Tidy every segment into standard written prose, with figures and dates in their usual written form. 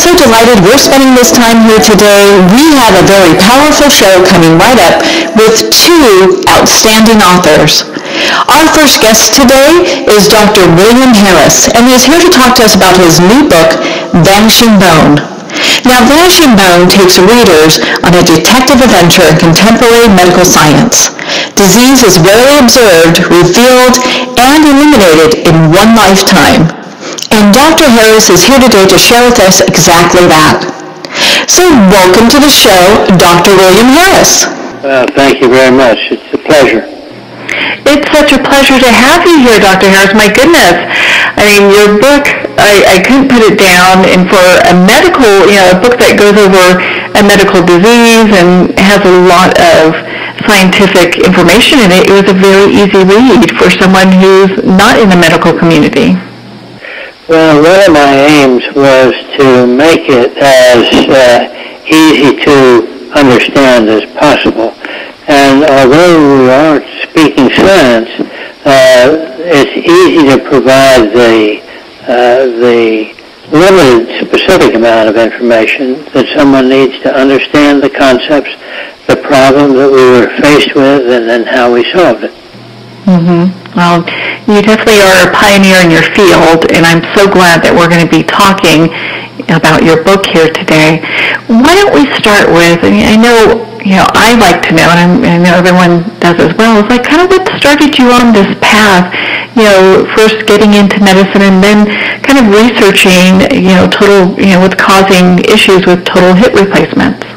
so delighted we're spending this time here today. We have a very powerful show coming right up with two outstanding authors. Our first guest today is Dr. William Harris, and he is here to talk to us about his new book, Vanishing Bone. Now, Vanishing Bone takes readers on a detective adventure in contemporary medical science. Disease is rarely observed, revealed, and eliminated in one lifetime. And Dr. Harris is here today to share with us exactly that. So welcome to the show, Dr. William Harris. Thank you very much. It's a pleasure. It's such a pleasure to have you here, Dr. Harris. My goodness. I mean, your book, I couldn't put it down. And for a medical, a book that goes over a medical disease and has a lot of scientific information in it, it was a very easy read for someone who's not in the medical community. Well, one of my aims was to make it as easy to understand as possible. And although we are speaking science, it's easy to provide the limited specific amount of information that someone needs to understand the concepts, the problem that we were faced with, and then how we solved it. Mm-hmm. Well, you definitely are a pioneer in your field, and I'm so glad that we're going to be talking about your book here today. Why don't we start with, I know I like to know, and I know everyone does as well, it's like kind of what started you on this path, first getting into medicine and then kind of researching, what's causing issues with total hip replacements.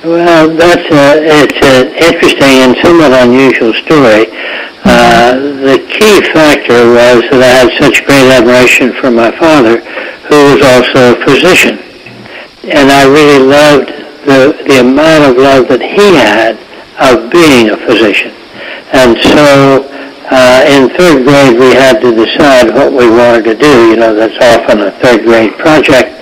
Well, it's an interesting and somewhat unusual story. The key factor was that I had such great admiration for my father, who was also a physician. And I really loved the amount of love that he had of being a physician. And so in third grade we had to decide what we wanted to do. That's often a third grade project.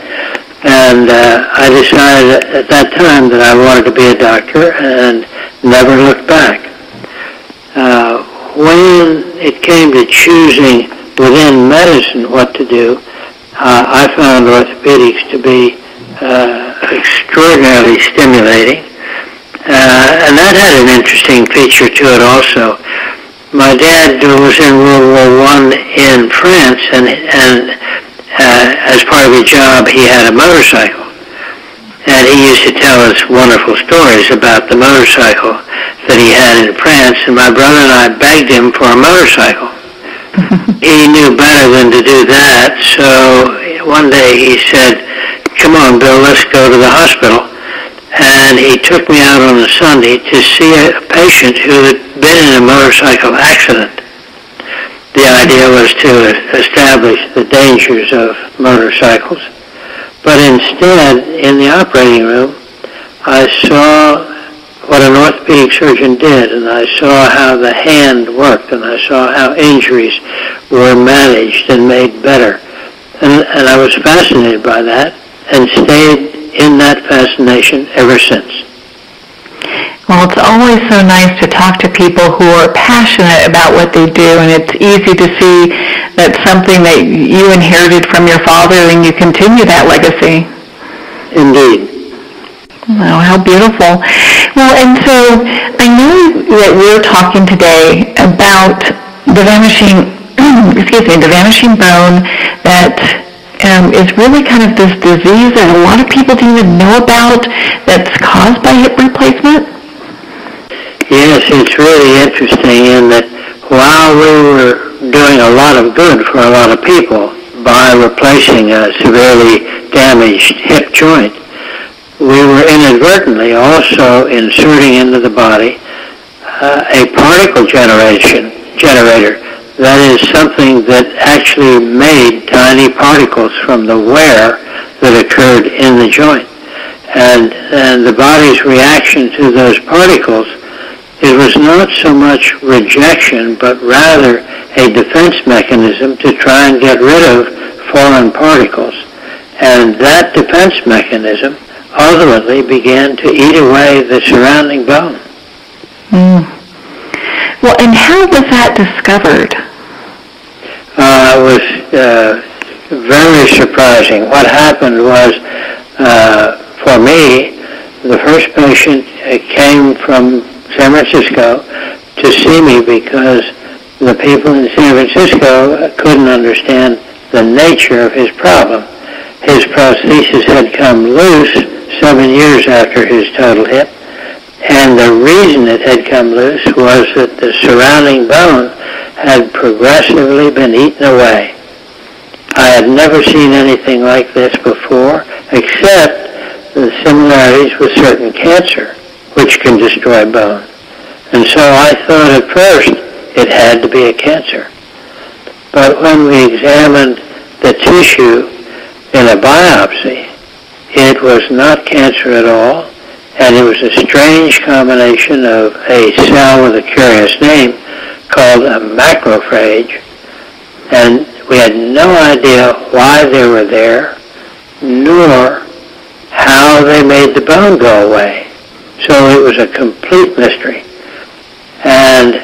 And I decided at that time that I wanted to be a doctor and never looked back. When it came to choosing within medicine what to do, I found orthopedics to be extraordinarily stimulating. And that had an interesting feature to it also. My dad was in World War I in France, and as part of his job, he had a motorcycle. And he used to tell us wonderful stories about the motorcycle that he had in France, and my brother and I begged him for a motorcycle. He knew better than to do that, so one day he said, "Come on, Bill, let's go to the hospital." And he took me out on a Sunday to see a patient who had been in a motorcycle accident. The idea was to establish the dangers of motorcycles. But instead, in the operating room, I saw what an orthopedic surgeon did, and I saw how the hand worked, and I saw how injuries were managed and made better. And I was fascinated by that and stayed in that fascination ever since. Well, it's always so nice to talk to people who are passionate about what they do, and it's easy to see that's something that you inherited from your father and you continue that legacy. Indeed. Wow, how beautiful. Well, and so I know that we're talking today about the vanishing bone that is really kind of this disease that a lot of people don't even know about that's caused by hip replacement. Yes, it's really interesting in that while we were doing a lot of good for a lot of people by replacing a severely damaged hip joint, we were inadvertently also inserting into the body a particle generator. That is something that actually made tiny particles from the wear that occurred in the joint. And the body's reaction to those particles, it was not so much rejection, but rather a defense mechanism to try and get rid of foreign particles. And that defense mechanism ultimately began to eat away the surrounding bone. Well, and how was that discovered? It was very surprising. What happened was, for me, the first patient came from San Francisco to see me because the people in San Francisco couldn't understand the nature of his problem. His prosthesis had come loose 7 years after his total hip, and the reason it had come loose was that the surrounding bone had progressively been eaten away. I had never seen anything like this before, except the similarities with certain cancer, which can destroy bone. And so I thought at first it had to be a cancer. But when we examined the tissue in a biopsy, it was not cancer at all, and it was a strange combination of a cell with a curious name called a macrophage, and we had no idea why they were there, nor how they made the bone go away. So it was a complete mystery. And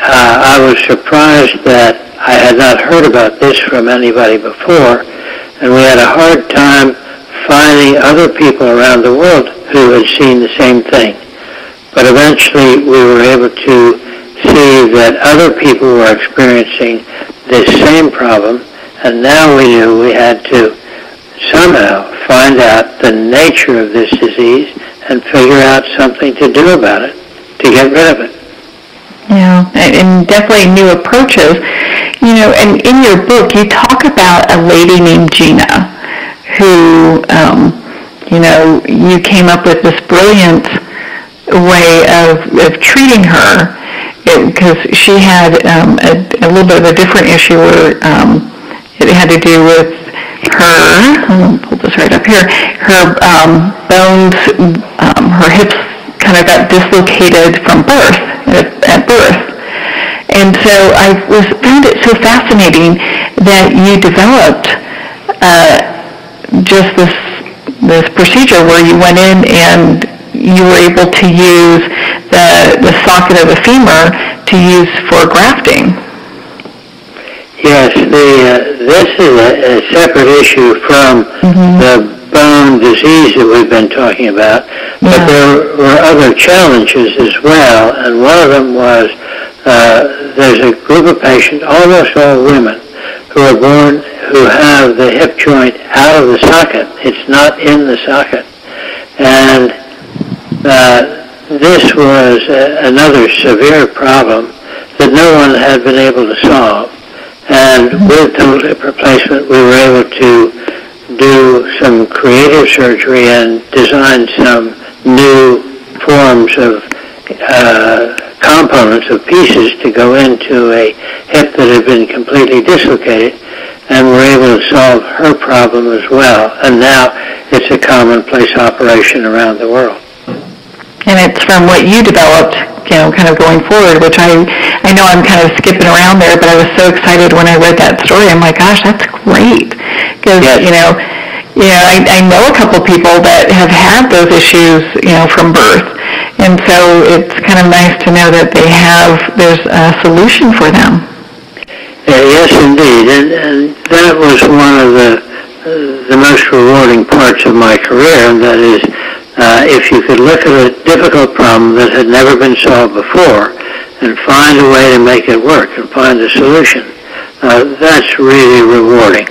I was surprised that I had not heard about this from anybody before, and we had a hard time finding other people around the world who had seen the same thing. But eventually we were able to see that other people were experiencing this same problem, and now we knew we had to somehow find out the nature of this disease and figure out something to do about it, to get rid of it. Yeah, and definitely new approaches. And in your book, you talk about a lady named Gina who, you came up with this brilliant way of treating her, because she had a little bit of a different issue where it had to do with her, I'll pull this right up here, her bones, her hips kind of got dislocated from birth, at birth. And so I found it so fascinating that you developed just this procedure where you went in and you were able to use the socket of the femur to use for grafting. Yes, this is a separate issue from the bone disease that we've been talking about, but there were other challenges as well, and one of them was there's a group of patients, almost all women, who are born who have the hip joint out of the socket. It's not in the socket. And this was another severe problem that no one had been able to solve. And with total hip replacement, we were able to do some creative surgery and design some new forms of components of pieces to go into a hip that had been completely dislocated, and we're able to solve her problem as well. And now it's a commonplace operation around the world. And it's from what you developed, kind of going forward, which I know I'm kind of skipping around there, but I was so excited when I read that story. I'm like, gosh, that's great. Because, I know a couple people that have had those issues, from birth. And so it's kind of nice to know that there's a solution for them. Yes, indeed. And that was one of the most rewarding parts of my career, and that is, if you could look at a difficult problem that had never been solved before and find a way to make it work and find a solution, that's really rewarding.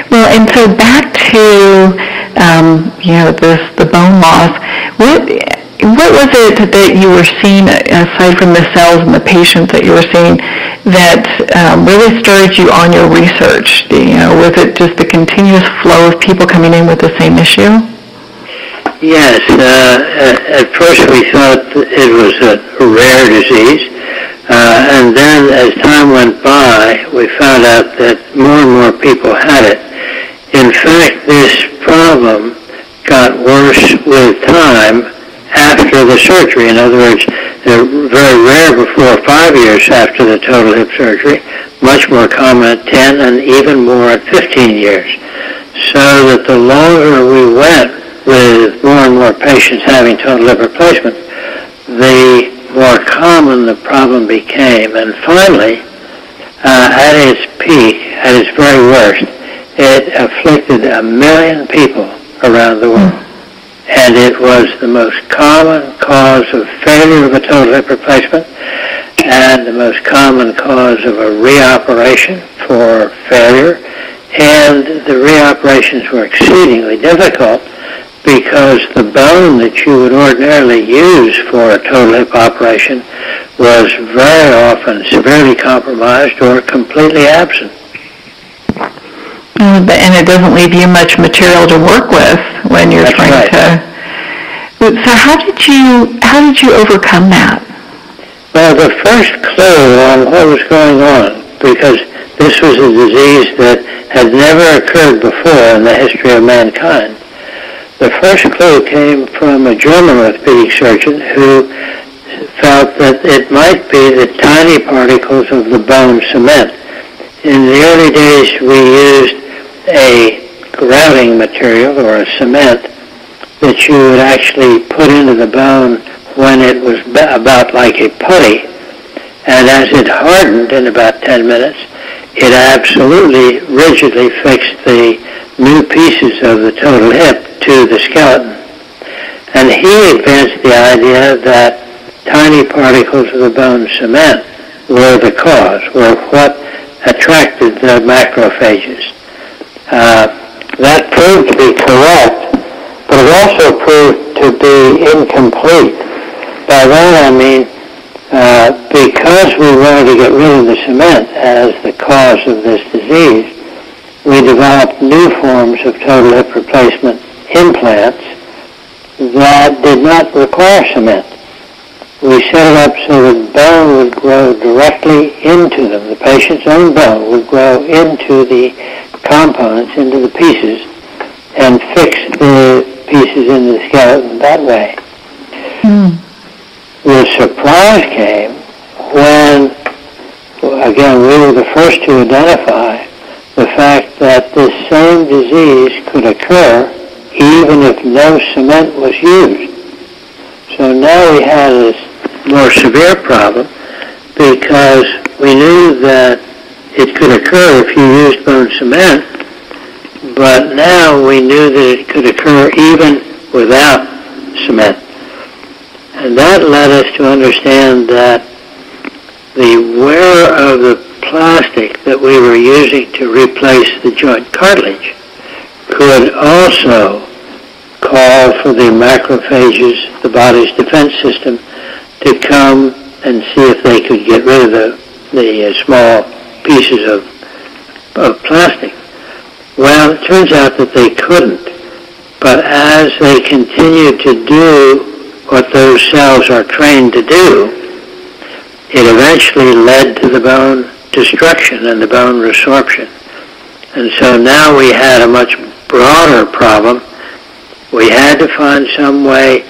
Well, and so back to, the bone loss, what was it that you were seeing, aside from the cells and the patients that you were seeing, that really started you on your research? Was it just the continuous flow of people coming in with the same issue? Yes. At first we thought it was a rare disease, and then as time went by, we found out that more and more people had it. In fact, this problem got worse with time after the surgery. In other words, they're very rare before 5 years after the total hip surgery, much more common at 10 and even more at 15 years. So that the longer we went with more and more patients having total hip replacement, the more common the problem became. And finally, At its peak, at its very worst, it afflicted 1 million people around the world. And it was the most common cause of failure of a total hip replacement and the most common cause of a reoperation for failure. And the reoperations were exceedingly difficult because the bone that you would ordinarily use for a total hip operation was very often severely compromised or completely absent. And it doesn't leave you much material to work with when you're trying to. So how did you overcome that? Well, the first clue on what was going on, because this was a disease that had never occurred before in the history of mankind, the first clue came from a German orthopedic surgeon who felt that it might be the tiny particles of the bone cement. In the early days, we used a grouting material or a cement that you would actually put into the bone when it was about like a putty. And as it hardened in about 10 minutes, it absolutely rigidly fixed the new pieces of the total hip to the skeleton. And he advanced the idea that tiny particles of the bone cement were the cause, were what attracted the macrophages. That proved to be correct, but it also proved to be incomplete. By that I mean, because we wanted to get rid of the cement as the cause of this disease, we developed new forms of total hip replacement implants that did not require cement. We set it up so that bone would grow directly into them. The patient's own bone would grow into the components, into the pieces, and fix the pieces in the skeleton that way. The surprise came when, again, we were the first to identify the fact that this same disease could occur even if no cement was used. So now we had this more severe problem because we knew that it could occur if you used bone cement, but now we knew that it could occur even without cement. And that led us to understand that the wear of the plastic that we were using to replace the joint cartilage could also call for the macrophages, the body's defense system, to come and see if they could get rid of the small pieces of plastic. Well, it turns out that they couldn't. But as they continued to do what those cells are trained to do, it eventually led to the bone destruction and the bone resorption. And so now we had a much broader problem. We had to find some way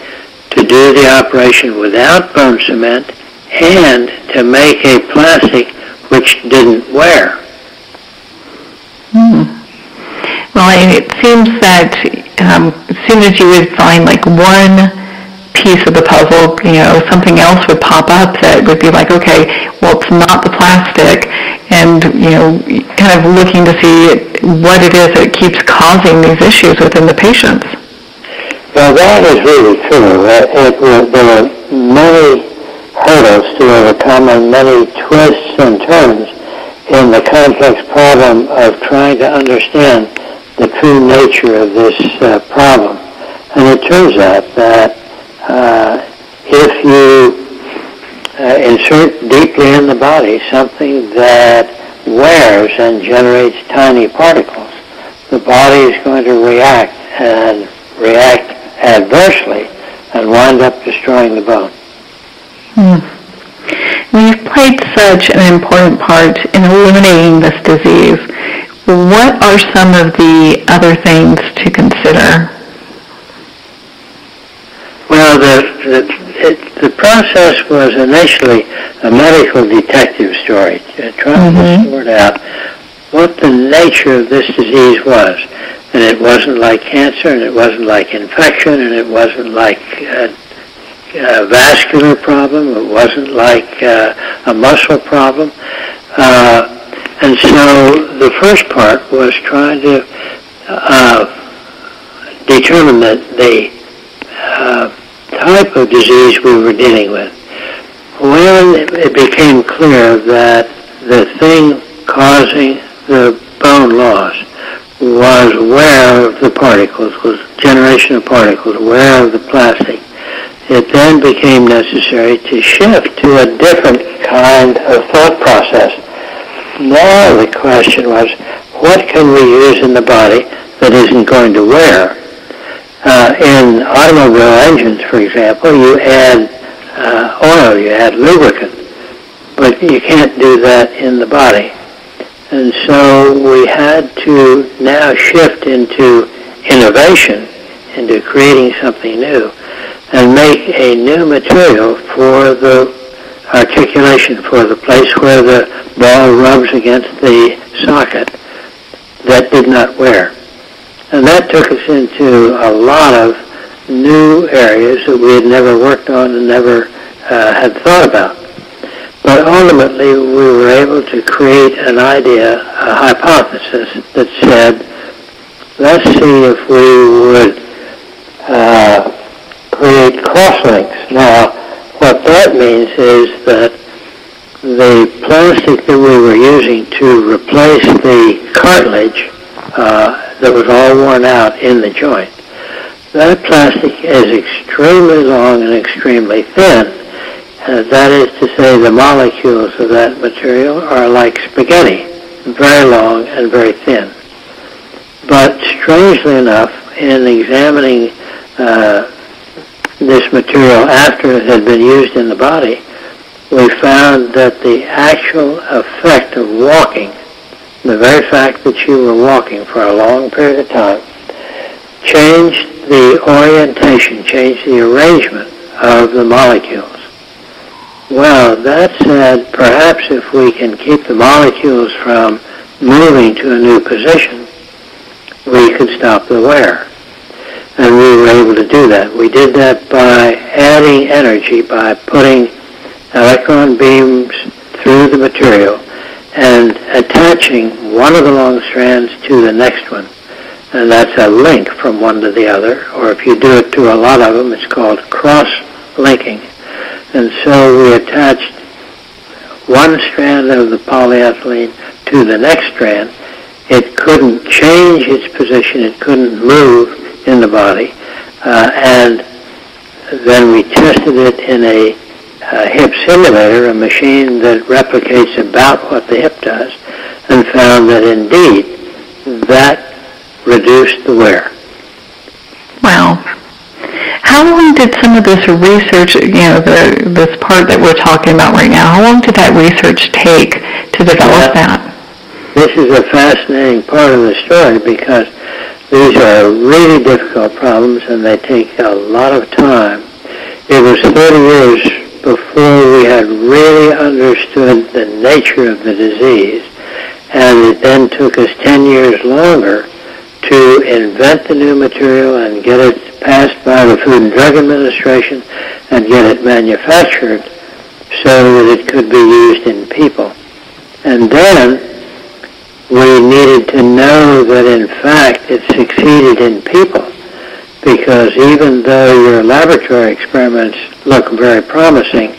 to do the operation without bone cement and to make a plastic which didn't wear. Well, and it seems that as soon as you would find like one piece of the puzzle, something else would pop up that would be like, okay, well, it's not the plastic, and, kind of looking to see what it is that keeps causing these issues within the patients. Well, that is really true. There were many hurdles to overcome and many twists and turns in the complex problem of trying to understand the true nature of this problem. And it turns out that if you insert deeply in the body something that wears and generates tiny particles, the body is going to react adversely and wind up destroying the bone. You've played such an important part in eliminating this disease. What are some of the other things to consider? Well, the process was initially a medical detective story, trying to sort out what the nature of this disease was. And it wasn't like cancer, and it wasn't like infection, and it wasn't like a vascular problem, it wasn't like a muscle problem. And so the first part was trying to determine the type of disease we were dealing with. When it became clear that the thing causing the bone loss was wear of the particles, was generation of particles, wear of the plastic, it then became necessary to shift to a different kind of thought process. Now the question was, what can we use in the body that isn't going to wear? In automobile engines, for example, you add oil, you add lubricant, but you can't do that in the body. And so we had to now shift into innovation, into creating something new, and make a new material for the articulation, for the place where the ball rubs against the socket that did not wear. And that took us into a lot of new areas that we had never worked on and never had thought about. But ultimately, we were able to create an idea, a hypothesis that said, let's see if we would create crosslinks. Now, what that means is that the plastic that we were using to replace the cartilage that was all worn out in the joint, that plastic is extremely long and extremely thin. That is to say, the molecules of that material are like spaghetti, very long and very thin. But strangely enough, in examining this material after it had been used in the body, we found that the actual effect of walking, the very fact that you were walking for a long period of time, changed the orientation, changed the arrangement of the molecules. Well, that said, perhaps if we can keep the molecules from moving to a new position, we could stop the wear. And we were able to do that. We did that by adding energy, by putting electron beams through the material and attaching one of the long strands to the next one. And that's a link from one to the other, or if you do it to a lot of them, it's called cross-linking. And so we attached one strand of the polyethylene to the next strand. It couldn't change its position, it couldn't move in the body, and then we tested it in a hip simulator, a machine that replicates about what the hip does, and found that indeed that reduced the wear. Wow. How long did some of this research, this part that we're talking about right now, how long did that research take to develop that? This is a fascinating part of the story because these are really difficult problems and they take a lot of time. It was 30 years before we had really understood the nature of the disease, and it then took us 10 years longer to invent the new material and get it passed by the Food and Drug Administration and get it manufactured so that it could be used in people. And then we needed to know that in fact it succeeded in people, because even though your laboratory experiments look very promising,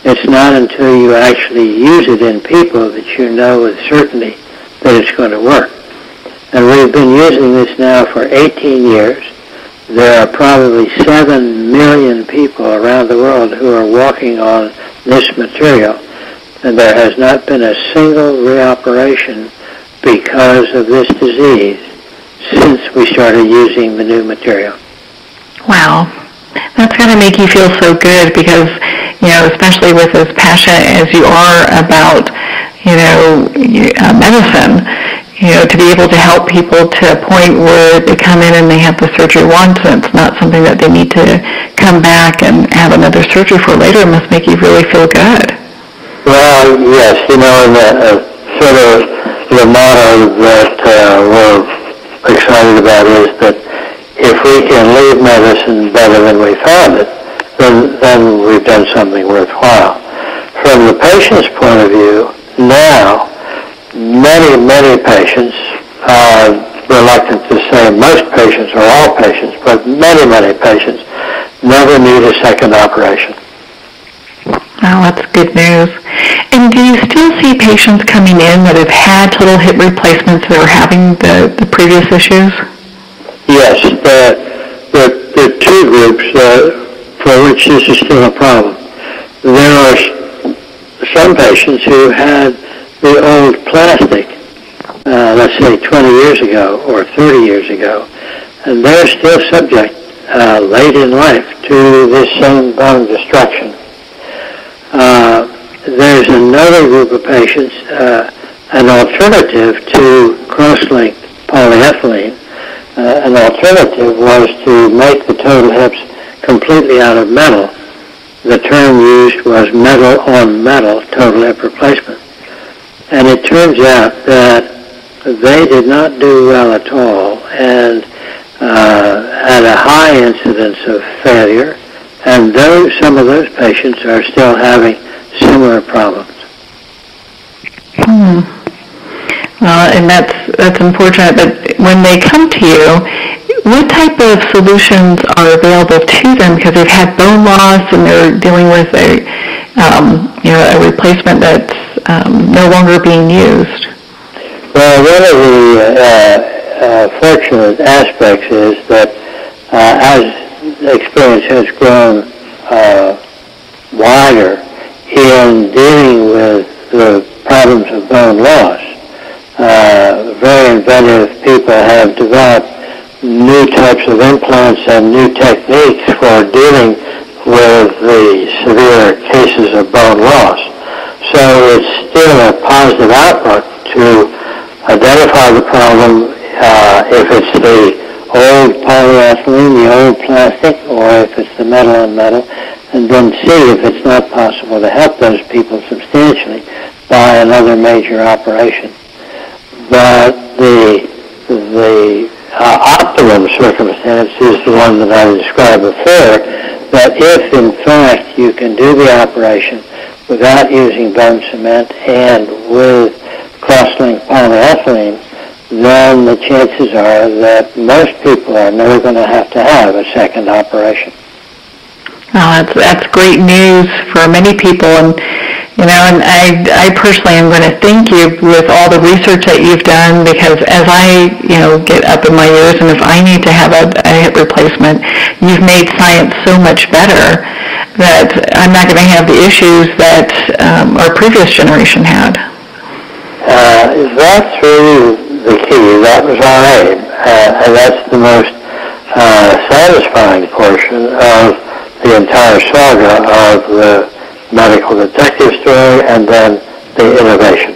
it's not until you actually use it in people that you know with certainty that it's going to work. And we've been using this now for 18 years. There are probably 7 million people around the world who are walking on this material, and there has not been a single reoperation because of this disease since we started using the new material. Wow. That's got to make you feel so good because, especially with as passionate as you are about, medicine, to be able to help people to a point where they come in and they have the surgery once and it's not something that they need to come back and have another surgery for later must make you really feel good. Well, yes, and sort of the motto that we're excited about is that if we can leave medicine better than we found it, then we've done something worthwhile. From the patient's point of view, now many patients, reluctant to say most patients or all patients, but many patients never need a second operation. Oh, that's good news. And do you still see patients coming in that have had total hip replacements that are having the previous issues? Yes, there are two groups for which this is still a problem. There are some patients who had the old plastic, let's say 20 years ago or 30 years ago, and they're still subject late in life to this same bone destruction. There's another group of patients, an alternative to cross-linked polyethylene. An alternative was to make the total hips completely out of metal. The term used was metal-on-metal total hip replacement. And it turns out that they did not do well at all and had a high incidence of failure, and some of those patients are still having similar problems. Well, and that's unfortunate, but when they come to you, what type of solutions are available to them? Because they've had bone loss and they're dealing with a replacement that's no longer being used. Well, one of the fortunate aspects is that as experience has grown wider in dealing with the problems of bone loss, very inventive people have developed new types of implants and new techniques for dealing with the severe cases of bone loss. So it's still a positive outlook to identify the problem if it's the old polyethylene, the old plastic, or if it's the metal-on-metal, and then see if it's not possible to help those people substantially by another major operation. But the optimum circumstance is the one that I described before, that if in fact you can do the operation without using bone cement and with cross-linked polyethylene, then the chances are that most people are never going to have a second operation. Oh, that's great news for many people, and I personally am going to thank you with all the research that you've done, because as I get up in my years, and if I need to have a hip replacement, you've made science so much better that I'm not going to have the issues that our previous generation had. That's really the key. That was our aim, and that's the most satisfying portion of the entire saga of the medical detective story and then the innovation.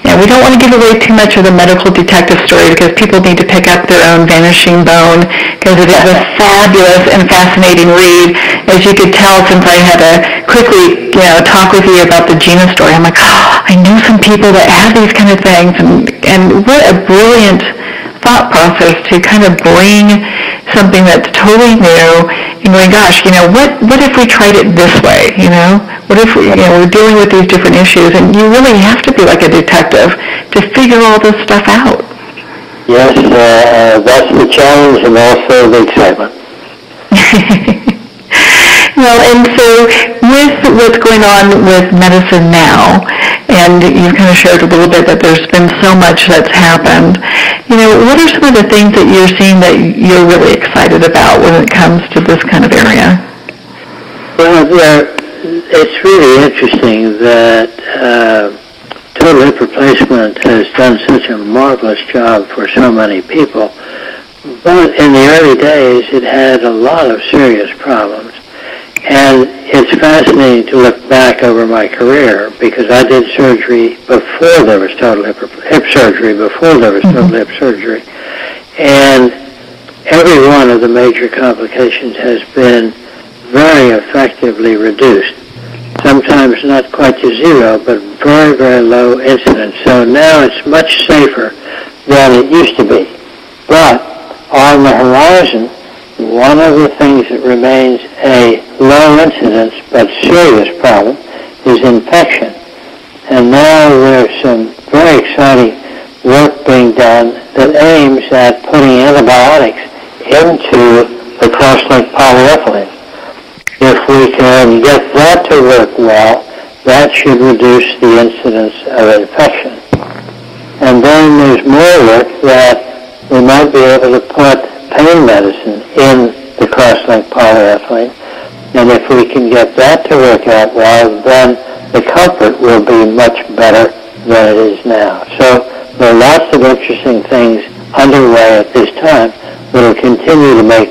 Yeah, we don't want to give away too much of the medical detective story, because people need to pick up their own Vanishing Bone, because it is a fabulous and fascinating read. As you could tell, since I had to quickly talk with you about the Gina story, I'm like, I know some people that have these kind of things, and what a brilliant thought process to kind of bring something that's totally new and going, gosh, what if we tried it this way, What if we're dealing with these different issues, and you really have to be like a detective to figure all this stuff out. Yes, that's the challenge and also the excitement. Well, and so with what's going on with medicine now, and you've kind of shared a little bit that there's been so much that's happened, what are some of the things that you're seeing that you're really excited about when it comes to this kind of area? Well, it's really interesting that total hip replacement has done such a marvelous job for so many people, but in the early days it had a lot of serious problems. And it's fascinating to look back over my career, because I did surgery before there was total hip surgery, total hip surgery. And every one of the major complications has been very effectively reduced. Sometimes not quite to zero, but very, very low incidence. So now it's much safer than it used to be. But on the horizon, one of the things that remains a low incidence but serious problem is infection. And now there's some very exciting work being done that aims at putting antibiotics into the cross-linked polyethylene. If we can get that to work well, that should reduce the incidence of infection. And then there's more work that we might be able to put pain medicine in the cross-linked polyethylene. And if we can get that to work out well, then the comfort will be much better than it is now. So there are lots of interesting things underway at this time that will continue to make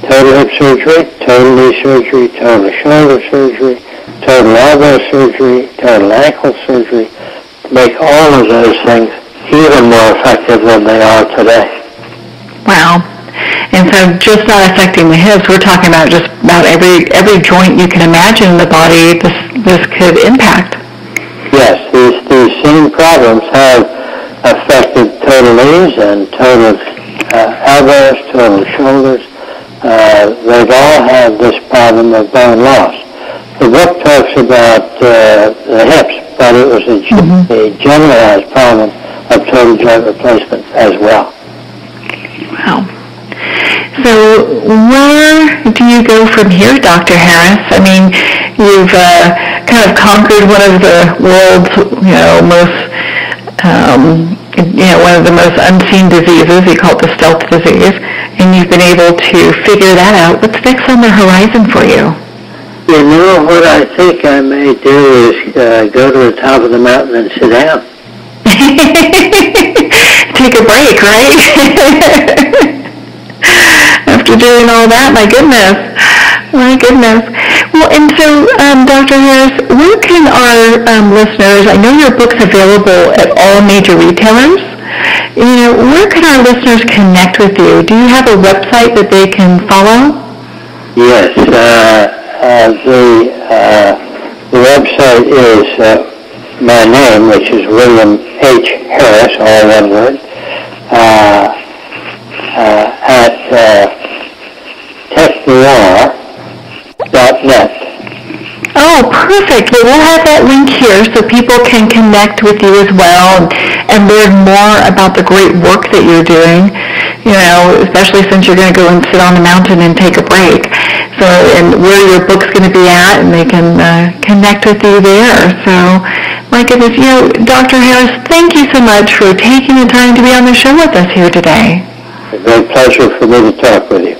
total hip surgery, total knee surgery, total shoulder surgery, total elbow surgery, total ankle surgery, make all of those things even more effective than they are today. Wow. And so just not affecting the hips, we're talking about just about every joint you can imagine in the body this could impact. Yes, these same problems have affected total knees and total elbows, total shoulders. They've all had this problem of bone loss. The book talks about the hips, but it was a generalized problem of total joint replacement as well. Wow. So where do you go from here, Dr. Harris? I mean, you've kind of conquered one of the world's, one of the most unseen diseases. You call it the stealth disease, and you've been able to figure that out. What's next on the horizon for you? You know, what I think I may do is go to the top of the mountain and sit down. Take a break, right? After doing all that, my goodness. Well, and so, Dr. Harris, where can our listeners, I know your book's available at all major retailers, where can our listeners connect with you? Do you have a website that they can follow? Yes, the website is my name, which is William H. Harris, all one word, at technoir.net. Oh, perfect. Well, we'll have that link here so people can connect with you as well and learn more about the great work that you're doing, especially since you're going to go and sit on the mountain and take a break. So, and where your book's going to be at, and they can connect with you there. So, my goodness, Dr. Harris, thank you so much for taking the time to be on the show with us here today. It's a great pleasure for me to talk with you.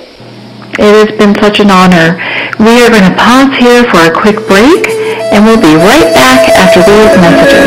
It has been such an honor. We are going to pause here for a quick break, and we'll be right back after these messages.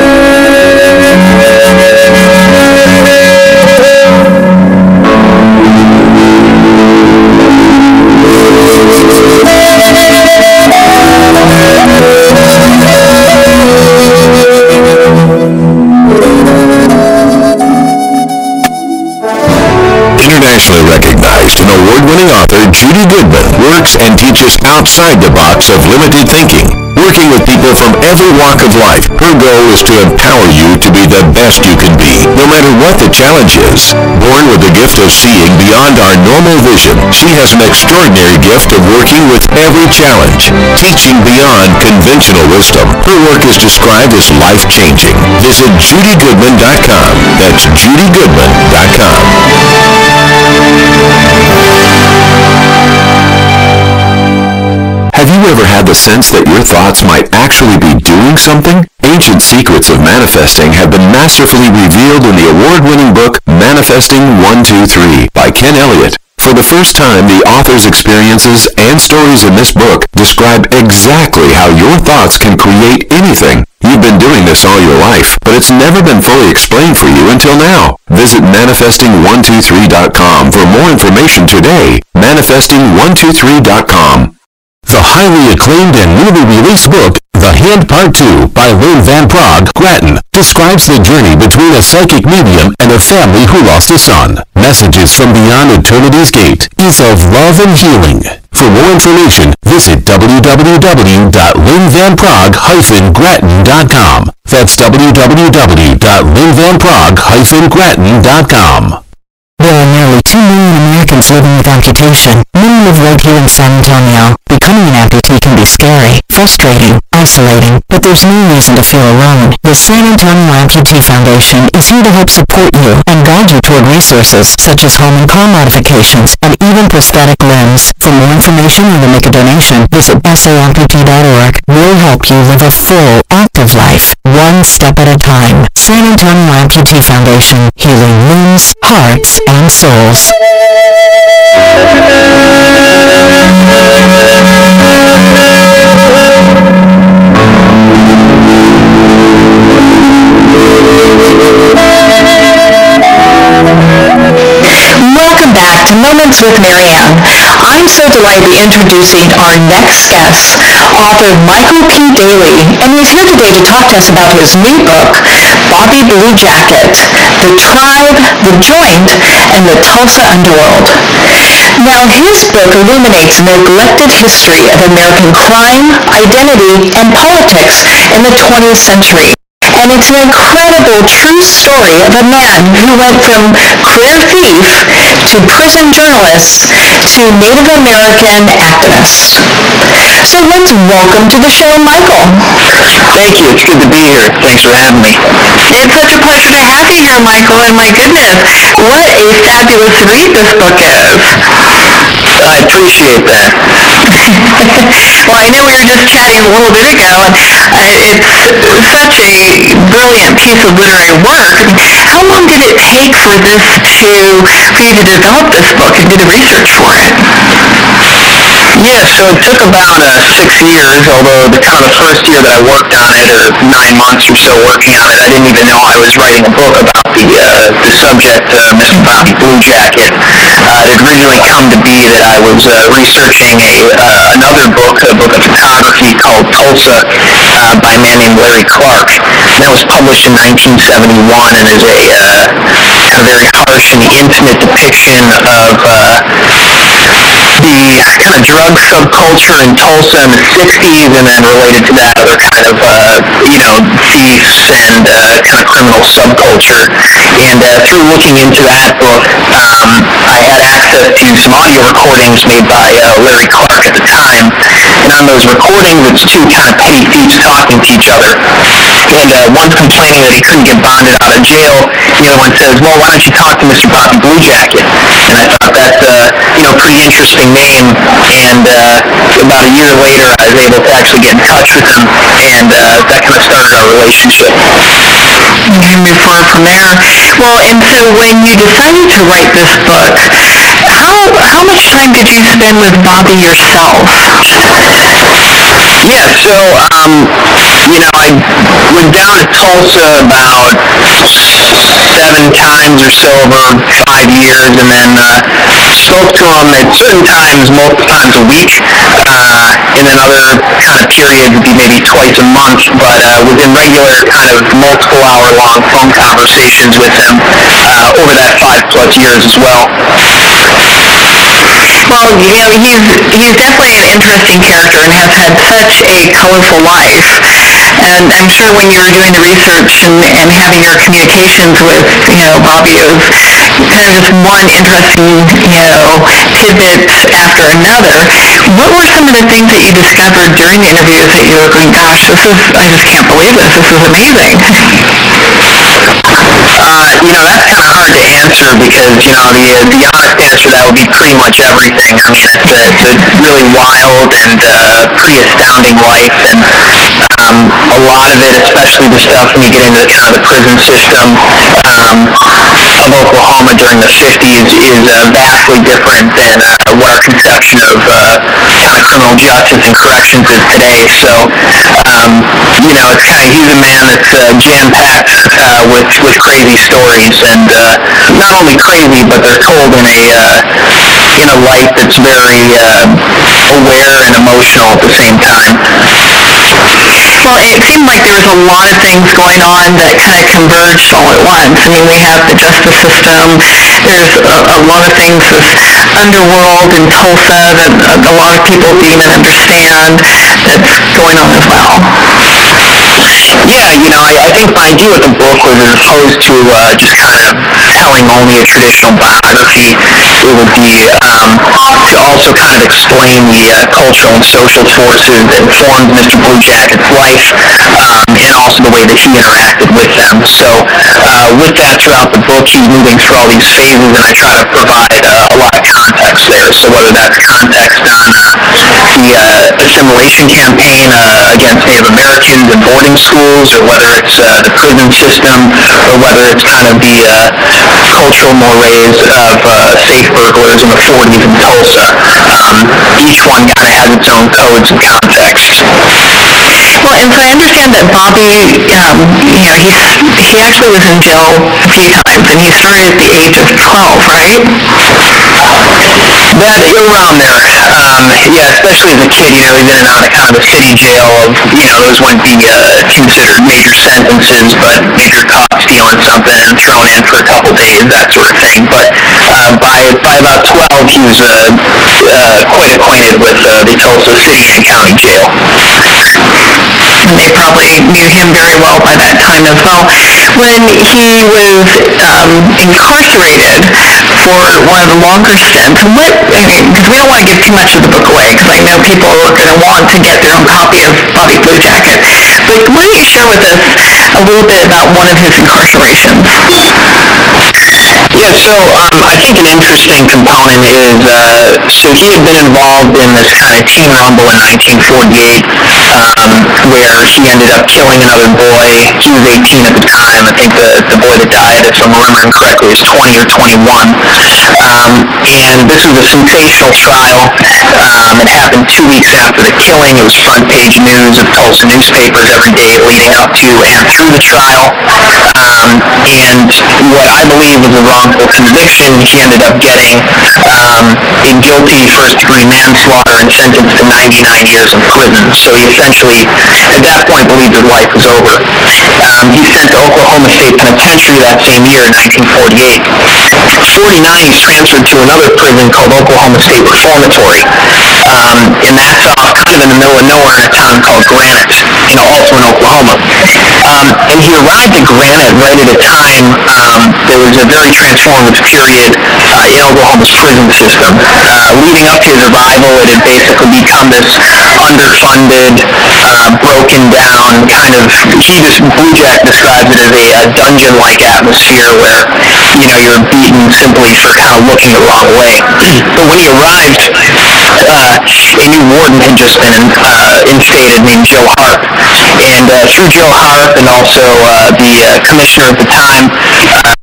Internationally recognized and award-winning author Judy Goodman works and teaches outside the box of limited thinking. Working with people from every walk of life, her goal is to empower you to be the best you can be, no matter what the challenge is. Born with the gift of seeing beyond our normal vision, she has an extraordinary gift of working with every challenge, teaching beyond conventional wisdom. Her work is described as life-changing. Visit JudyGoodman.com. That's JudyGoodman.com. Have you ever had the sense that your thoughts might actually be doing something? Ancient secrets of manifesting have been masterfully revealed in the award-winning book Manifesting 1-2-3 by Ken Elliott. For the first time, the author's experiences and stories in this book describe exactly how your thoughts can create anything. You've been doing this all your life, but it's never been fully explained for you until now. Visit manifesting123.com for more information today. Manifesting123.com. The highly acclaimed and newly released book, The Hand Part 2 by Lynn Van Praagh Grattan, describes the journey between a psychic medium and a family who lost a son. Messages from beyond eternity's gate is of love and healing. For more information, visit www.lynnvanpraagh-grattan.com. That's www.lynnvanpraagh-grattan.com. There are nearly 2 million Americans living with amputation. Many live right here in San Antonio. Becoming an amputee can be scary, frustrating, isolating, but there's no reason to feel alone. The San Antonio Amputee Foundation is here to help support you and guide you toward resources such as home and car modifications and even prosthetic limbs. For more information or to make a donation, visit saamputee.org. We'll help you live a full, active life, one step at a time. San Antonio Amputee Foundation, healing limbs, hearts, and souls. Welcome back to Moments with Marianne. I'm so delighted to be introducing our next guest, author Michael P. Daley, and he's here today to talk to us about his new book, Bobby Blue Jacket, The Tribe, The Joint, and the Tulsa Underworld. Now, his book illuminates the neglected history of American crime, identity, and politics in the 20th century. And it's an incredible true story of a man who went from career thief to prison journalist to Native American activist. So let's welcome to the show, Michael. Thank you. It's good to be here. Thanks for having me. It's such a pleasure to have you here, Michael, and my goodness, what a fabulous read this book is. I appreciate that. Well, I know we were just chatting a little bit ago, and it's such a brilliant piece of literary work. How long did it take for you to develop this book and do the research for it? Yeah, so it took about 6 years, although the first year that I worked on it, or 9 months or so working on it, I didn't even know I was writing a book about the subject, Mr. Bobby Blue Jacket. It had originally come to be that I was researching another book, a book of photography called Tulsa by a man named Larry Clark. That was published in 1971 and is a kind of very harsh and intimate depiction of the kind of drug subculture in Tulsa in the 60s, and then related to that other kind of, thieves and kind of criminal subculture. And through looking into that book, I had access to some audio recordings made by Larry Clark at the time. And on those recordings, it's two kind of petty thieves talking to each other. And one's complaining that he couldn't get bonded out of jail. The other one says, well, why don't you talk to Mr. Bobby Blue Jacket? And I thought that's a pretty interesting name. And about a year later, I was able to actually get in touch with him, and that kind of started our relationship. And move forward from there. Well, and so when you decided to write this book, how much time did you spend with Bobby yourself? Yeah, so, I was down at Tulsa about 7 times or so over 5 years, and then spoke to him at certain times, multiple times a week, and then other kind of periods would be maybe twice a month, but was in regular kind of multiple hour-long phone conversations with him over that 5+ years as well. Well, he's definitely an interesting character and has had such a colorful life. And I'm sure when you were doing the research and having your communications with, Bobby, it was kind of just one interesting, tidbit after another. What were some of the things that you discovered during the interviews that you were going, gosh, I just can't believe this. This is amazing. That's kind of hard to answer because, the honest answer to that would be pretty much everything. I mean, it's a really wild and pretty astounding life, and a lot of it, especially the stuff when you get into kind of the prison system of Oklahoma during the 50s, is vastly different than what our conception of kind of criminal justice and corrections is today. So, it's kind of, he's a man that's jam-packed with crazy stories, and not only crazy, but they're told in a light that's very aware and emotional at the same time. Well, it seemed like there was a lot of things going on that kind of converged all at once. I mean, we have the justice system. There's a lot of things, this underworld in Tulsa that a lot of people didn't even understand that's going on as well. Yeah, I think my idea with the book was, as opposed to just kind of telling only a traditional biography, it would be to also kind of explain the cultural and social forces that formed Mr. Blue Jacket's life, and also the way that he interacted with them. So with that, throughout the book, he's moving through all these phases, and I try to provide a lot of context there. So whether that's context on the assimilation campaign against Native Americans in boarding schools, or whether it's the prison system, or whether it's kind of the cultural mores of safe burglars in the 40s in Tulsa. Each one kind of has its own codes and context. Well, and so I understand that Bobby, he actually was in jail a few times, and he started at the age of 12, right? That, around there. Yeah, especially as a kid, he's in and out of kind of a city jail of, those wouldn't be considered major sentences, but if you're caught stealing something and thrown in for a couple days, that sort of thing. But by about 12, he was quite acquainted with the Tulsa City and County Jail. And they probably knew him very well by that time as well. When he was incarcerated for one of the longer stints, because we don't want to give too much of the book away, because I know people are going to want to get their own copy of Bobby Blue Jacket, but why don't you share with us a little bit about one of his incarcerations? Yeah, so I think an interesting component is, so he had been involved in this kind of teen rumble in 1948, where he ended up killing another boy. He was 18 at the time. I think the boy that died, if I'm remembering correctly, was 20 or 21. And this was a sensational trial. It happened 2 weeks after the killing. It was front page news of Tulsa newspapers every day leading up to and through the trial. And what I believe was a wrongful conviction, he ended up getting a guilty first-degree manslaughter and sentenced to 99 years in prison. So he essentially, at that point, believed his life was over. He's sent to Oklahoma State Penitentiary that same year in 1948. 49, he's transferred to another prison called Oklahoma State Reformatory. And that's off kind of in the middle of nowhere in a town called Granite, also in Oklahoma. And he arrived at Granite right at a time there was a very transformative period in Oklahoma's prison system. Leading up to his arrival, it had basically become this underfunded, broken down kind of, Blue Jack describes it as a dungeon-like atmosphere where, you're beaten simply for kind of looking the wrong way. But when he arrived, a new warden had just been instated named Joe Harp. And through Joe Harp and also the commissioner at the time,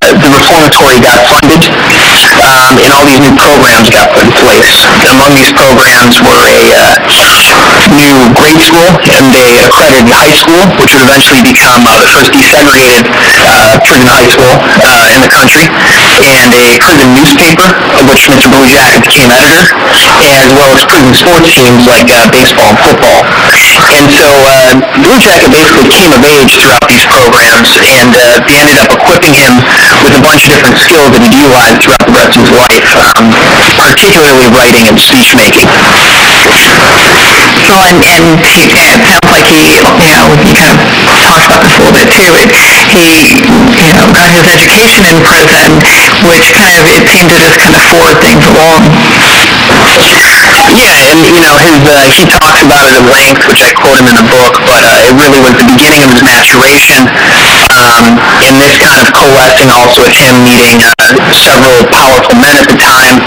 the reformatory got funded, and all these new programs got put in place. Among these programs were a new grade school and a accredited high school, which would eventually become the first desegregated prison high school in the country, and a prison newspaper, of which Mr. Blue Jacket became editor, as well as prison sports teams like baseball and football. And so Blue Jacket basically came of age throughout these programs, and they ended up equipping him with a bunch of different skills that he'd utilize throughout the rest of his life, particularly writing and speech making. Well, and it sounds like he kind of talked about this a little bit too. He got his education in prison, which it seemed to just kind of forward things along. Yeah, and he talks about it at length, which I quote him in the book, but it really was the beginning of his maturation, and this kind of coalescing also with him meeting several powerful men at the time,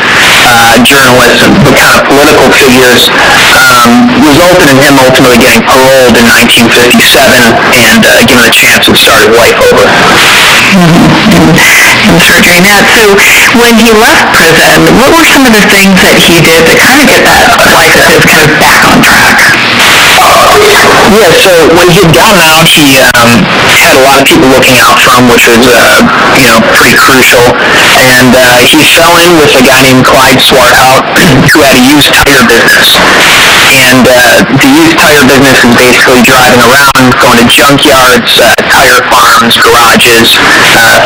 journalists and kind of political figures, resulted in him ultimately getting paroled in 1957 and given a chance to start his life over. And start doing that. So when he left prison, what were some of the things that he did to kind of get that life of his kind of back on track? Yeah, so when he had gotten out, he had a lot of people looking out for him, which was, pretty crucial. And he fell in with a guy named Clyde Swarthout, who had a used tire business. And the used tire business is basically driving around, going to junkyards, tire farms, garages,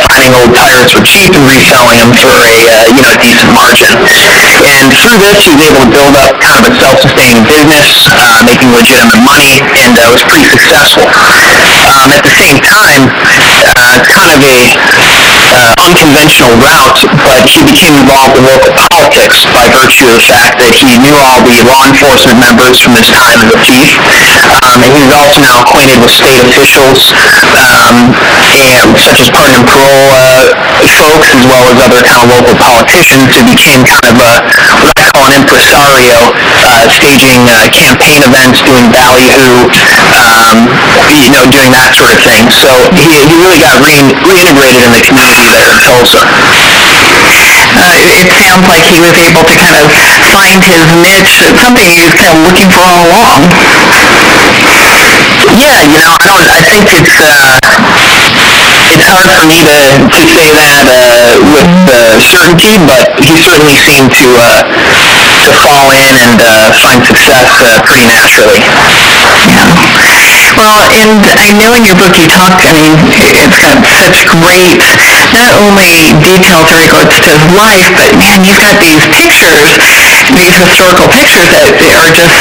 finding old tires for cheap and reselling them for a decent margin. And through this, he was able to build up kind of a self-sustaining business, making legitimate money, and was pretty successful. At the same time, kind of a unconventional route, but he became involved in local politics by virtue of the fact that he knew all the law enforcement members from his time as a thief, and he was also now acquainted with state officials, and such as pardon and parole folks, as well as other kind of local politicians, who became kind of what I call an impresario, staging campaign events, doing ballyhoo, doing that sort of thing. So he really got reintegrated in the community there in Tulsa. It sounds like he was able to kind of find his niche. It's something he was kind of looking for all along. Yeah, I think it's hard for me to say that with certainty, but he certainly seemed to fall in and find success pretty naturally. Yeah. Well, and I know in your book you talked, it's got such great, not only details in regards to his life, but man, you've got these pictures, these historical pictures that are just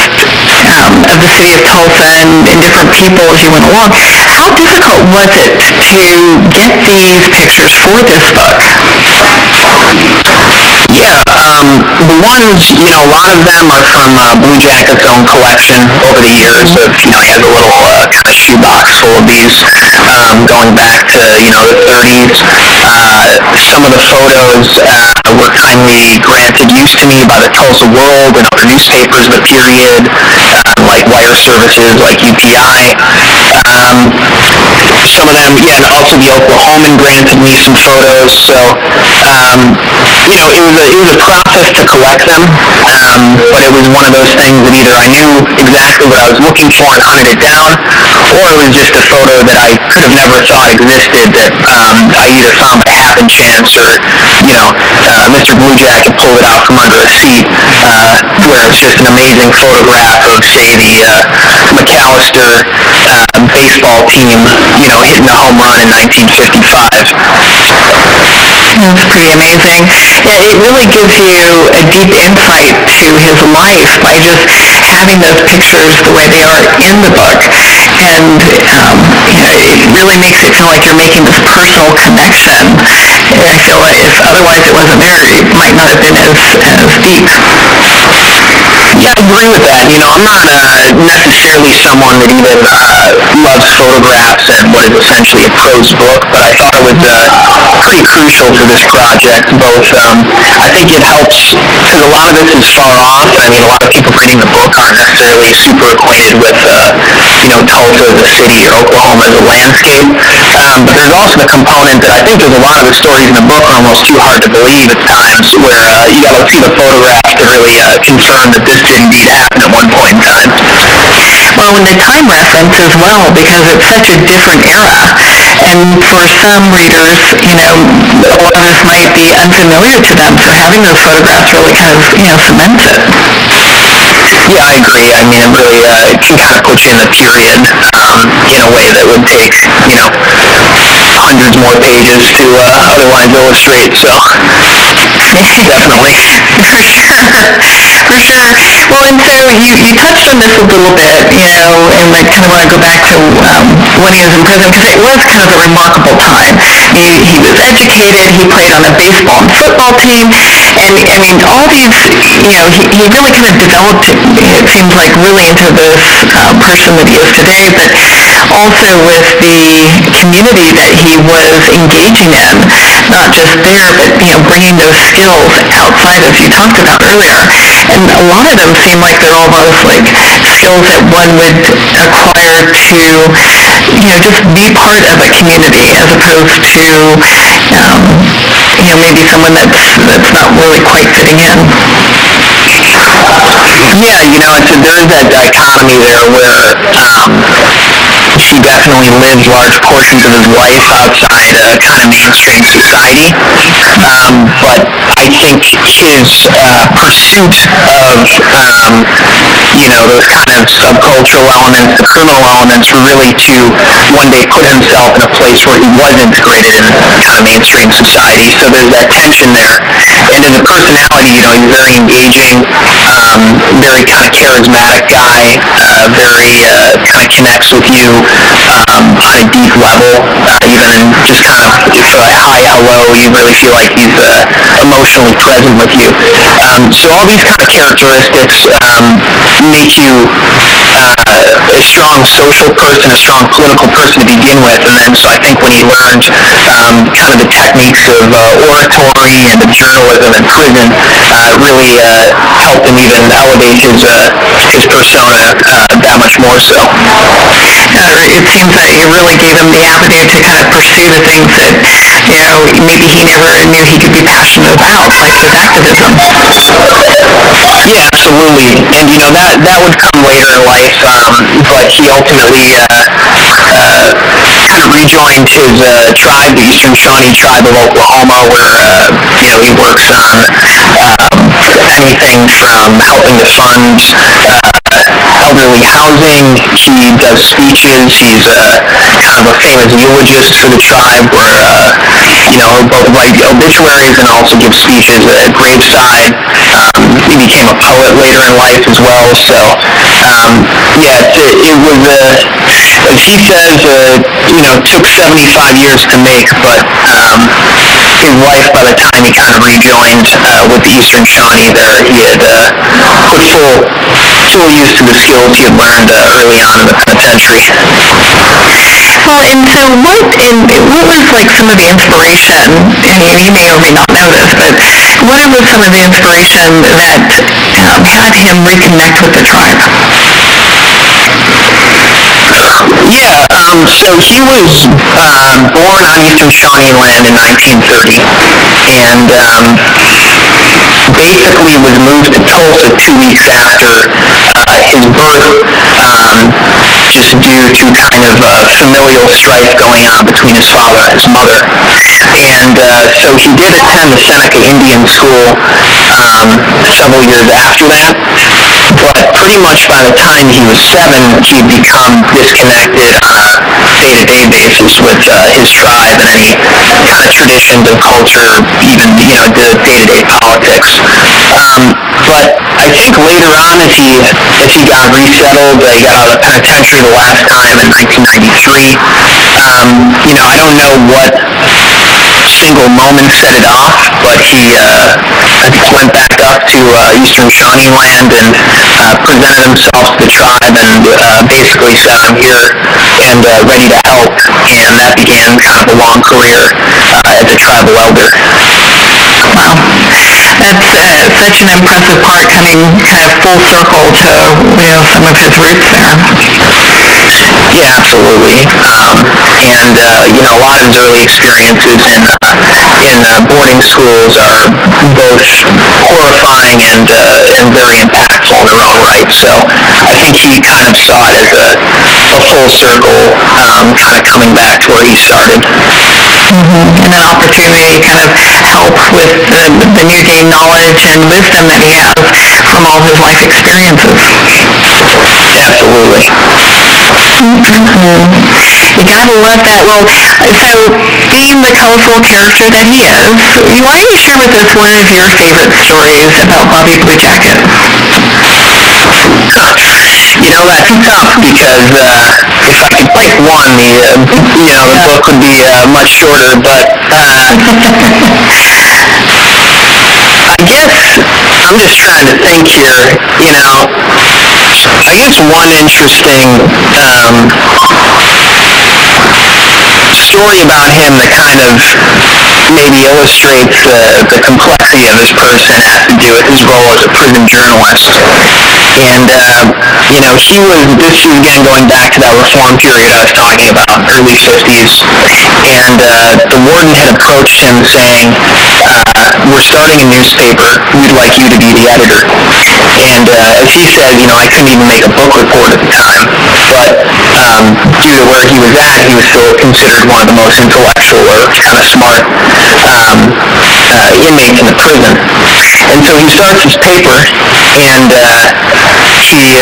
of the city of Tulsa and different people as you went along. How difficult was it to get these pictures for this book? Yeah, the ones, a lot of them are from Blue Jacket's own collection over the years. He has a little kind of shoebox full of these, going back to, the 30s. Some of the photos were kindly granted use to me by the Tulsa World and other newspapers of the period, like wire services like UPI. Some of them, and also the Oklahoman granted me some photos. So, it was a process to collect them, but it was one of those things that either I knew exactly what I was looking for and hunted it down, or it was just a photo that I could have never thought existed that I either found by happen chance or, Mr. Blue Jacket pulled it out from under a seat, where it's just an amazing photograph of, say, the McAllister baseball team, hitting a home run in 1955. That's pretty amazing. Yeah, it really gives you a deep insight to his life by just having those pictures the way they are in the book. And it really makes it feel like you're making this personal connection. And I feel like if otherwise it wasn't there, it might not have been as deep. Yeah, I agree with that. I'm not necessarily someone that even loves photographs and what is essentially a prose book, but I thought it was pretty crucial for this project. Both, I think it helps because a lot of this is far off. A lot of people reading the book aren't necessarily super acquainted with, Tulsa as a city or Oklahoma as a landscape. But there's also the component that I think there's a lot of the stories in the book are almost too hard to believe at times, where you got to see the photographs to really confirm that this did indeed happen at one point in time. Well, and the time reference as well, because it's such a different era. And for some readers, a lot of this might be unfamiliar to them, so having those photographs really kind of, cements it. Yeah, I agree. It really can kind of put you in the period in a way that would take, hundreds more pages to otherwise illustrate. So, definitely. For sure. Well, and so you touched on this a little bit, and I kind of want to go back to when he was in prison, because it was kind of a remarkable time. He was educated, he played on a baseball and football team, and all these, he really kind of developed, it seems like, really into this person that he is today, but also with the community that he was engaging in, not just there, but, bringing those skills outside, as you talked about earlier. And a lot of them seem like they're almost like skills that one would acquire to, just be part of a community, as opposed to, maybe someone that's not really quite fitting in. Yeah, there is that dichotomy there where he definitely lived large portions of his life outside kind of mainstream society. But I think his pursuit of, those kind of subcultural elements, the criminal elements, were really to one day put himself in a place where he was integrated in kind of mainstream society. So there's that tension there. And as a personality, he's very engaging, very kind of charismatic guy, very kind of connects with you. I kind of deep level, even just kind of hi, hello, you really feel like he's emotionally present with you. So all these kind of characteristics make you a strong social person, a strong political person to begin with, and then so I think when he learned kind of the techniques of oratory and the journalism in prison, really helped him even elevate his persona that much more so. It seems that it really gave him the avenue to kind of pursue the things that, maybe he never knew he could be passionate about, like his activism. Yeah, absolutely. And, that would come later in life, but he ultimately kind of rejoined his tribe, the Eastern Shawnee tribe of Oklahoma, where, he works on anything from helping to fund elderly housing. He does speeches. He's kind of a famous eulogist for the tribe where, he'll both write obituaries and also give speeches at graveside. He became a poet later in life as well. So, it was, as he says, took 75 years to make, but his life, by the time he kind of rejoined with the Eastern Shawnee there, he had put full use to the skills he had learned early on in the penitentiary. Well, and so what was like some of the inspiration, and you may or may not know this, but what was some of the inspiration that had him reconnect with the tribe? Yeah, so he was born on Eastern Shawnee land in 1930, and basically was moved to Tulsa 2 weeks after his birth, just due to kind of familial strife going on between his father and his mother. And so he did attend the Seneca Indian School several years after that, but pretty much by the time he was 7, he'd become disconnected on a day-to-day basis with his tribe and any kind of traditions and culture, even, the day-to-day politics. But I think later on, as he got resettled, he got out of the penitentiary the last time in 1993, I don't know what single moment set it off, but he, I think, went back up to Eastern Shawnee land and presented himself to the tribe and basically said, I'm here and ready to help, and that began kind of a long career as a tribal elder. Wow. That's such an impressive part, coming kind of full circle to, some of his roots there. Yeah, absolutely. And a lot of his early experiences in boarding schools are both horrifying and very impactful in their own right. So I think he kind of saw it as a full circle, kind of coming back to where he started. Mm-hmm. And an opportunity to kind of help with the new gained knowledge and wisdom that he has from all his life experiences. Absolutely. Mm-hmm. You gotta love that. Well, so being the colorful character that he is, why don't you share with us one of your favorite stories about Bobby Blue Jacket? That's tough because if I could pick one, the book would be much shorter, but I guess I'm just trying to think here, I guess one interesting story about him that kind of maybe illustrates the complexity of his person has to do with his role as a prison journalist. And, this is again going back to that reform period I was talking about, early 50s. And the warden had approached him saying, we're starting a newspaper, we'd like you to be the editor. And as he said, I couldn't even make a book report at the time, but due to where he was at, he was still considered one of the most intellectual or kind of smart inmates in the prison. And so he starts his paper, and he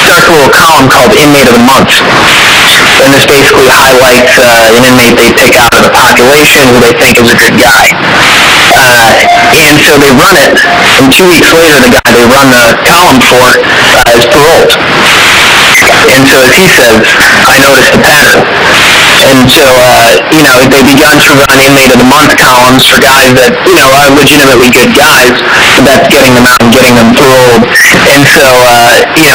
starts a little column called Inmate of the Month. And this basically highlights an inmate they pick out of the population who they think is a good guy. And so they run it, and 2 weeks later, the guy they run the column for is paroled. And so, as he says, I noticed a pattern. And so, they begun to run inmate of the month columns for guys that, are legitimately good guys, but that's getting them out and getting them paroled. And so,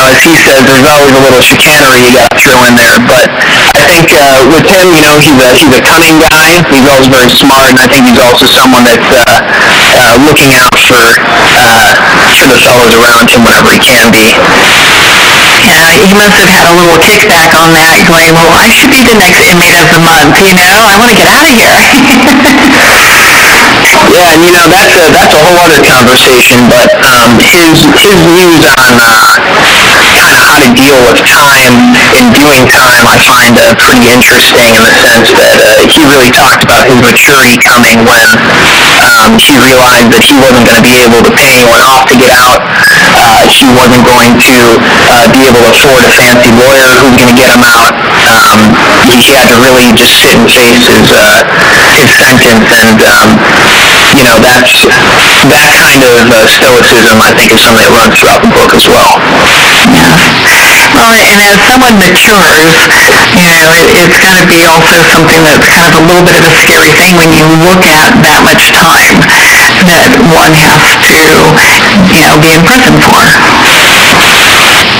as he says, there's always a little chicanery you got to throw in there. But I think with him, he's a cunning guy. He's also very smart, and I think he's also someone that's looking out for the fellows around him whenever he can be. Yeah, he must have had a little kickback on that, going, well, I should be the next inmate of the month, I want to get out of here. Yeah, and that's a whole other conversation, but his views on kind of how to deal with time and doing time I find pretty interesting, in the sense that he really talked about his maturity coming when he realized that he wasn't going to be able to pay anyone off to get out. He wasn't going to be able to afford a fancy lawyer who's going to get him out. He had to really just sit and face his sentence, and that kind of stoicism, I think, is something that runs throughout the book as well. Yeah. Well, and as someone matures, it's got to be also something that's kind of a little bit of a scary thing when you look at that much time that one has to, be in prison for.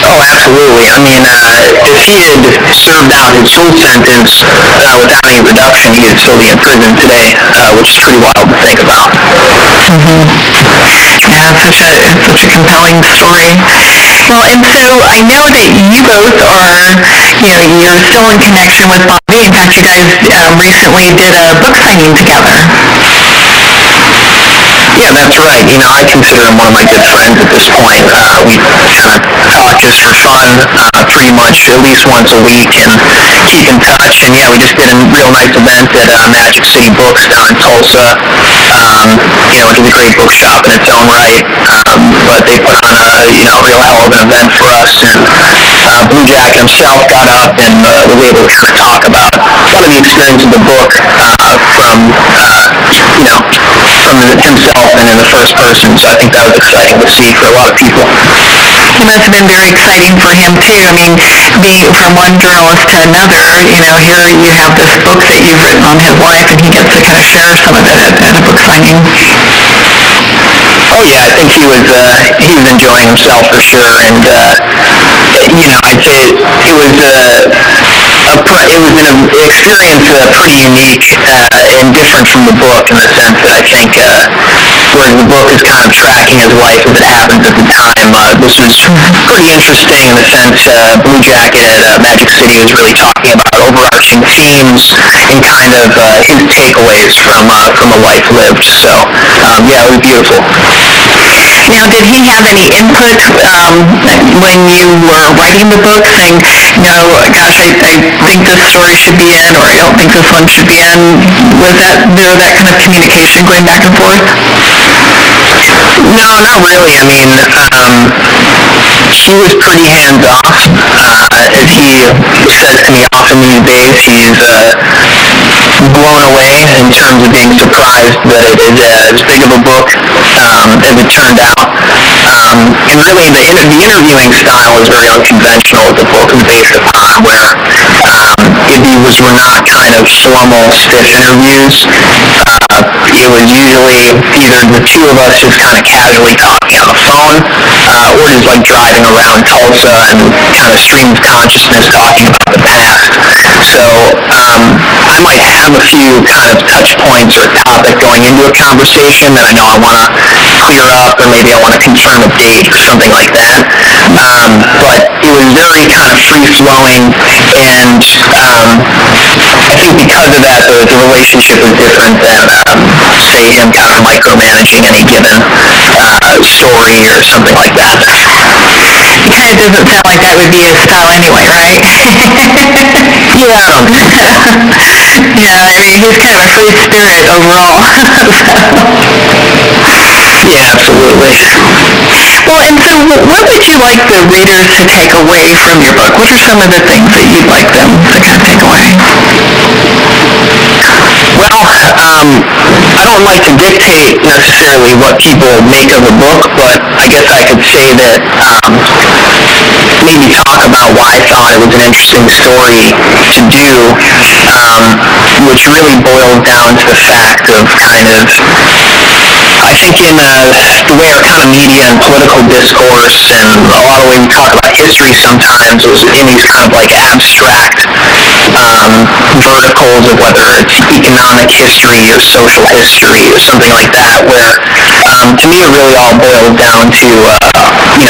Oh, absolutely. I mean, if he had served out his full sentence without any reduction, he would still be in prison today, which is pretty wild to think about. Mm-hmm. Yeah, it's such a compelling story. Well, and so I know that you both are, you're still in connection with Bobby. In fact, you guys recently did a book signing together. Yeah, that's right. I consider him one of my good friends at this point. We kind of talk just for fun, pretty much at least once a week, and keep in touch. And yeah, we just did a real nice event at Magic City Books down in Tulsa, which is a great bookshop in its own right. But they put on a real hell of an event for us, and Blue Jacket himself got up and was able to kind of talk about a lot of the experience of the book from himself and in the first person. So I think that was exciting to see for a lot of people. It must have been very exciting for him too. I mean, being from one journalist to another, here you have this book that you've written on his life, and he gets to kind of share some of it at a book signing. Oh yeah, I think he was enjoying himself for sure, and I'd say it was an experience pretty unique and different from the book, in the sense that I think whereas the book is kind of tracking his life as it happens at the time, this was pretty interesting in the sense Blue Jacket at Magic City was really talking about overarching themes and kind of his takeaways from a life lived. So yeah, it was beautiful. Now, did he have any input when you were writing the book, saying, gosh, I think this story should be in, or I don't think this one should be in? Was there that kind of communication going back and forth? No, not really. I mean, he was pretty hands-off. As he says to me often these days, he's blown away in terms of being surprised that it is as big of a book as it turned out. And really, the interviewing style is very unconventional. The book is based upon where these were not kind of formal, stiff interviews. It was usually either the two of us just kind of casually talking on the phone, or just like driving around Tulsa and kind of stream of consciousness talking about the past. So I might have a few kind of touch points or a topic going into a conversation that I know I want to clear up, or maybe I want to confirm a date or something like that. But it was very kind of free-flowing, and I think because of that, the relationship was different than, say, him kind of micromanaging any given story or something like that. It kind of doesn't sound like that would be his style anyway, right? Yeah, I don't think so. Yeah, I mean, he's kind of a free spirit overall. Yeah, absolutely. Well, and so what would you like the readers to take away from your book? What are some of the things that you'd like them to kind of take away? Well, I don't like to dictate necessarily what people make of a book, but I guess I could say that maybe talk about why I thought it was an interesting story to do, which really boils down to the fact of kind of, I think in the way our kind of media and political discourse and a lot of the way we talk about history sometimes is in these kind of like abstract verticals of whether it's economic history or social history or something like that, where to me it really all boils down to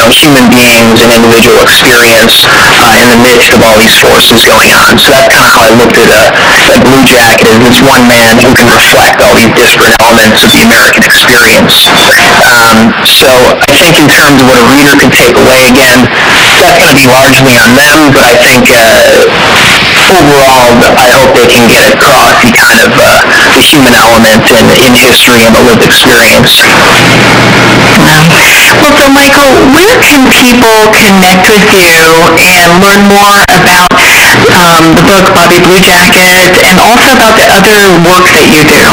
human beings and individual experience in the midst of all these forces going on. So that's kind of how I looked at Blue Jacket, as this one man who can reflect all these disparate elements of the American experience. So I think in terms of what a reader can take away, again, that's going to be largely on them, but I think overall, I hope they can get across the kind of the human element in history and the lived experience. Well, so Michael, where can people connect with you and learn more about the book Bobby Blue Jacket and also about the other work that you do?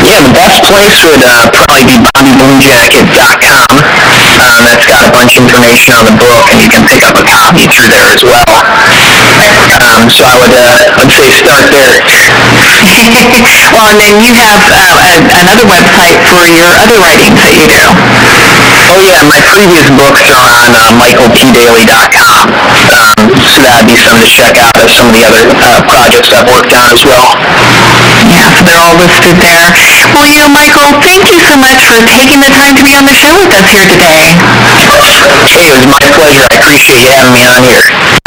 Yeah, the best place would probably be bobbybluejacket.com. That's got a bunch of information on the book, and you can pick up a copy through there as well. So I would say start there. Well, and then you have another website for your other writings that you do. Oh yeah, my previous books are on michaelpdaily.com. So that would be something to check out of some of the other projects I've worked on as well. Yeah, so they're all listed there. Well, Michael, thank you so much for taking the time to be on the show with us here today. Hey, it was my pleasure. I appreciate you having me on here.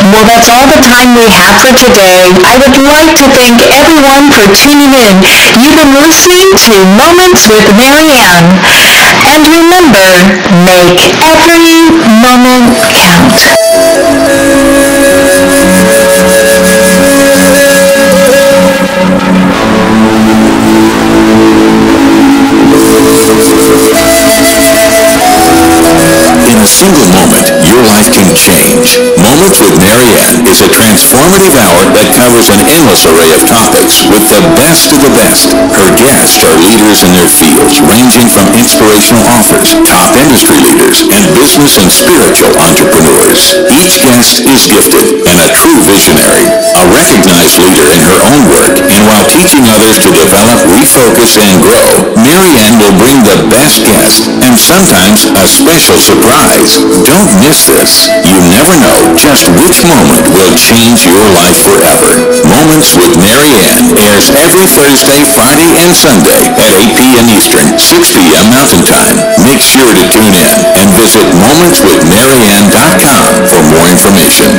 Well, that's all the time we have for today. I would like to thank everyone for tuning in. You've been listening to Moments with Mary Ann. And remember, make every moment count. In a single moment, your life can change. Moments with Mary Ann is a transformative hour that covers an endless array of topics with the best of the best. Her guests are leaders in their fields, ranging from inspirational authors, top industry leaders, and business and spiritual entrepreneurs. Each guest is gifted and a true visionary, a recognized leader in her own work, and while teaching others to develop, refocus, and grow, Mary Ann will bring the best guest and sometimes a special surprise. Don't miss this. You never know just which moment will change your life forever. Moments with Mary Ann airs every Thursday, Friday, and Sunday at 8 p.m. Eastern, 6 p.m. Mountain Time. Make sure to tune in and visit momentswithmaryann.com for more information.